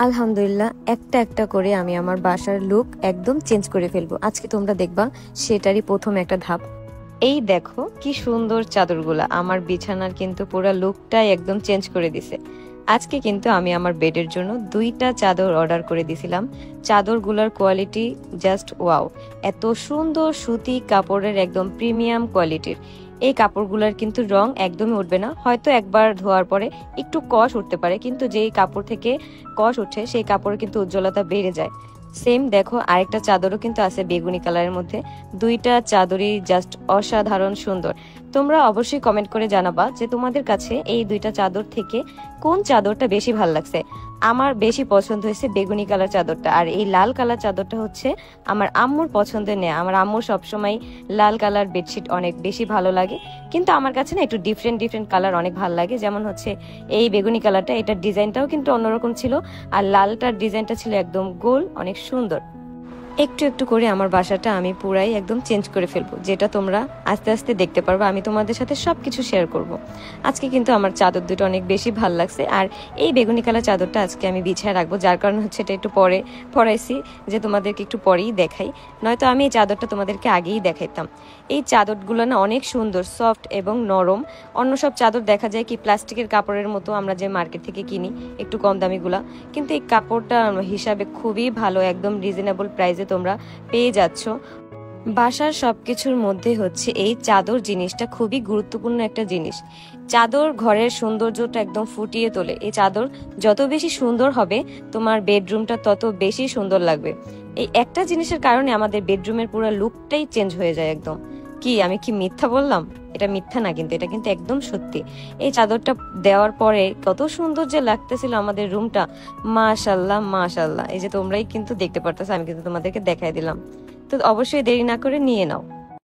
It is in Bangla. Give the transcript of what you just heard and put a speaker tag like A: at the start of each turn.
A: আলহামদুলিল্লাহ একটা একটা করে আমি আমার বাসার লুক একদম চেঞ্জ করে ফেলবো। আজকে তোমরা দেখবা সেটারই প্রথম একটা ধাপ। এই দেখো কি সুন্দর চাদরগুলা, আমার বিছানার কিন্তু পুরো লুকটাই একদম চেঞ্জ করে দিছে। আজকে কিন্তু আমি আমার বেডের জন্য 2টা চাদর অর্ডার করে দিছিলাম। চাদরগুলোর কোয়ালিটি জাস্ট ওয়াও, এত সুন্দর সুতি কাপড়ের একদম প্রিমিয়াম কোয়ালিটির। এই কাপড়গুলোর কিন্তু রং একদমই উঠবে না, হয়তো একবার ধোয়ার পরে একটু কষ উঠতে পারে, কিন্তু যেই কাপড় থেকে কষ উঠে সেই কাপড়ের কিন্তু উজ্জ্বলতা বেড়ে যায়। সেম দেখো আরেকটা চাদরও কিন্তু আছে বেগুনি কালারের মধ্যে। 2টা চাদরই জাস্ট অসাধারণ সুন্দর। তোমরা অবশ্যই কমেন্ট করে জানাবা যে তোমাদের কাছে এই 2টা চাদর থেকে কোন চাদরটা বেশি ভালো লাগছে। আমার বেশি পছন্দ হয়েছে বেগুনি কালার চাদরটা, আর এই লাল কালার চাদরটা হচ্ছে আমার আম্মুর পছন্দের নেয়া। আমার আম্মুর সবসময় লাল কালার বেডশিট অনেক বেশি ভালো লাগে, কিন্তু আমার কাছে না একটু ডিফারেন্ট ডিফারেন্ট কালার অনেক ভালো লাগে। যেমন হচ্ছে এই বেগুনি কালারটা, এটার ডিজাইনটাও কিন্তু অন্যরকম ছিল, আর লালটার ডিজাইনটা ছিল একদম গোল, অনেক সুন্দর। একটু একটু করে আমার বাসাটা আমি পুরাই একদম চেঞ্জ করে ফেলবো, যেটা তোমরা আস্তে আস্তে দেখতে পারবো। আমি তোমাদের সাথে সবকিছু শেয়ার করব। আজকে কিন্তু আমার চাদর দুটো অনেক বেশি ভাল লাগছে, আর এই বেগুনি কালার চাদরটা আজকে আমি বিছায় রাখবো, যার কারণে হচ্ছে এটা একটু পরে পরাইছি, যে তোমাদেরকে একটু পরেই দেখাই, নয়তো আমি এই চাদরটা তোমাদেরকে আগেই দেখাইতাম। এই চাদরগুলো না অনেক সুন্দর, সফট এবং নরম। অন্য সব চাদর দেখা যায় কি প্লাস্টিকের কাপড়ের মতো, আমরা যে মার্কেট থেকে কিনি একটু কম দামিগুলা, কিন্তু এই কাপড়টা হিসাবে খুবই ভালো, একদম রিজনেবল প্রাইসে তোমরা পেয়ে যাচ্ছ। বাসার সবকিছুর মধ্যে হচ্ছে এই চাদর জিনিসটা খুবই গুরুত্বপূর্ণ একটা জিনিস। চাদর ঘরের সৌন্দর্যটা একদম ফুটিয়ে তোলে। এই চাদর যত বেশি সুন্দর হবে, তোমার বেডরুমটা তত বেশি সুন্দর লাগবে। এই একটা জিনিসের কারণে আমাদের বেডরুমের পুরো লুকটাই চেঞ্জ হয়ে যায় একদম। কি আমি কি মিথ্যা বললাম? এটা মিথ্যা না, কিন্তু এটা কিন্তু একদম সত্যি। এই চাদরটা দেওয়ার পরে কত সুন্দর যে লাগতেছিল আমাদের রুমটা, মাশাল্লাহ মাশাল্লাহ। এই যে তোমরাই কিন্তু দেখতে পারতেছো, আমি কিন্তু তোমাদেরকে দেখাই দিলাম। তো অবশ্যই দেরি না করে নিয়ে নাও।